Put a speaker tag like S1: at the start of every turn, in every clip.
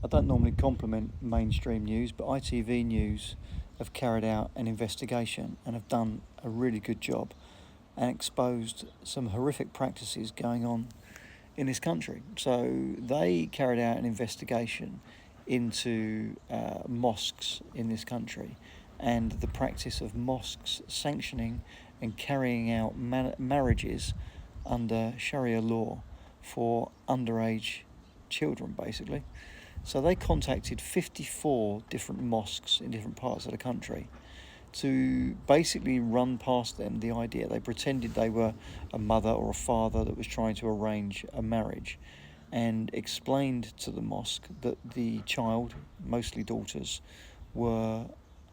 S1: I don't normally compliment mainstream news, but ITV News have carried out an investigation and have done a really good job and exposed some horrific practices going on in this country. So they carried out an investigation into mosques in this country and the practice of mosques sanctioning and carrying out marriages under sharia law for underage children, basically. So they contacted 54 different mosques in different parts of the country to basically run past them the idea. They pretended they were a mother or a father that was trying to arrange a marriage, and explained to the mosque that the child, mostly daughters, were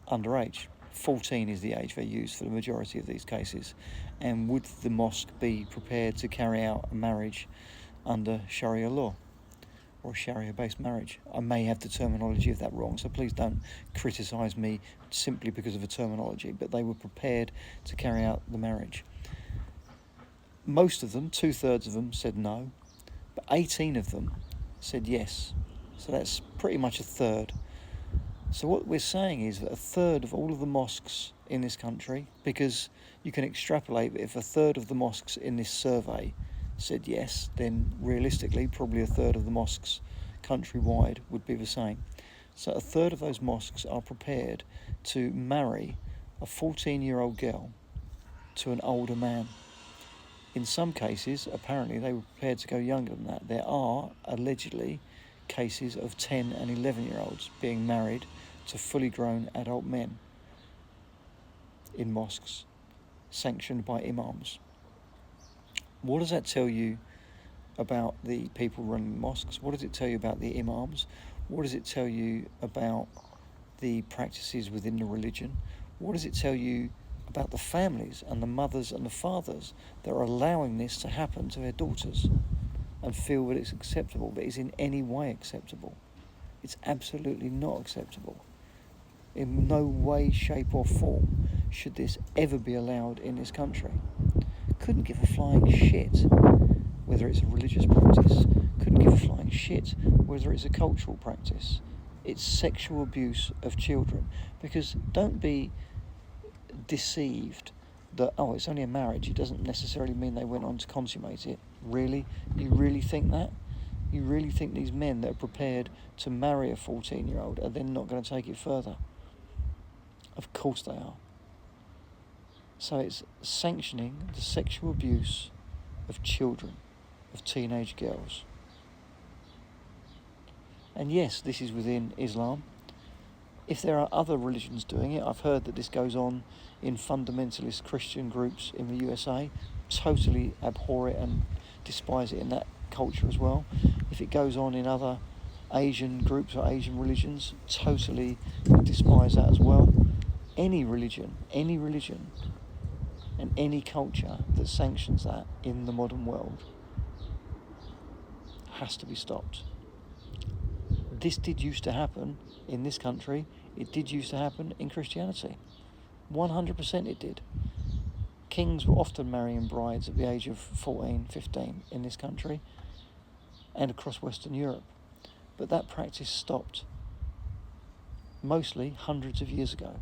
S1: underage. 14 is the age they use for the majority of these cases. And would the mosque be prepared to carry out a marriage under Sharia law, or a Sharia-based marriage? I may have the terminology of that wrong, so please don't criticise me simply because of the terminology, but they were prepared to carry out the marriage. Most of them, 2/3 of them, said no, but 18 of them said yes. So that's pretty much a third. So what we're saying is that a third of all of the mosques in this country, because you can extrapolate that if a third of the mosques in this survey said yes, then realistically probably a third of the mosques countrywide would be the same. So a third of those mosques are prepared to marry a 14-year-old girl to an older man. In some cases, apparently, they were prepared to go younger than that. There are, allegedly, cases of 10 and 11-year-olds being married to fully grown adult men in mosques, sanctioned by imams. What does that tell you about the people running mosques? What does it tell you about the imams? What does it tell you about the practices within the religion? What does it tell you about the families and the mothers and the fathers that are allowing this to happen to their daughters and feel that it's acceptable, but is in any way acceptable? It's absolutely not acceptable. In no way, shape or form should this ever be allowed in this country. Couldn't give a flying shit whether it's a religious practice. Couldn't give a flying shit whether it's a cultural practice. It's sexual abuse of children. Because don't be deceived that, oh, it's only a marriage, it doesn't necessarily mean they went on to consummate it. Really? You really think that? You really think these men that are prepared to marry a 14-year-old are then not going to take it further? Of course they are. So it's sanctioning the sexual abuse of children, of teenage girls. And yes, this is within Islam. If there are other religions doing it, I've heard that this goes on in fundamentalist Christian groups in the USA. Totally abhor it and despise it in that culture as well. If it goes on in other Asian groups or Asian religions, totally despise that as well. Any religion, and any culture that sanctions that in the modern world has to be stopped. This did used to happen in this country. It did used to happen in Christianity. 100% it did. Kings were often marrying brides at the age of 14, 15 in this country and across Western Europe. But that practice stopped mostly hundreds of years ago.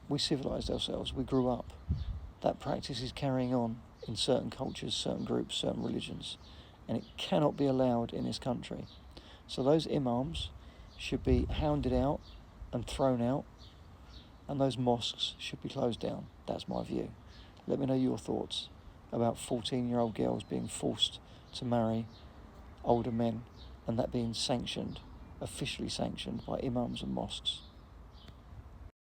S1: We civilized ourselves, we grew up. That practice is carrying on in certain cultures, certain groups, certain religions, and it cannot be allowed in this country. So those imams should be hounded out and thrown out, and those mosques should be closed down. That's my view. Let me know your thoughts about 14-year-old girls being forced to marry older men and that being sanctioned, officially sanctioned by imams and mosques.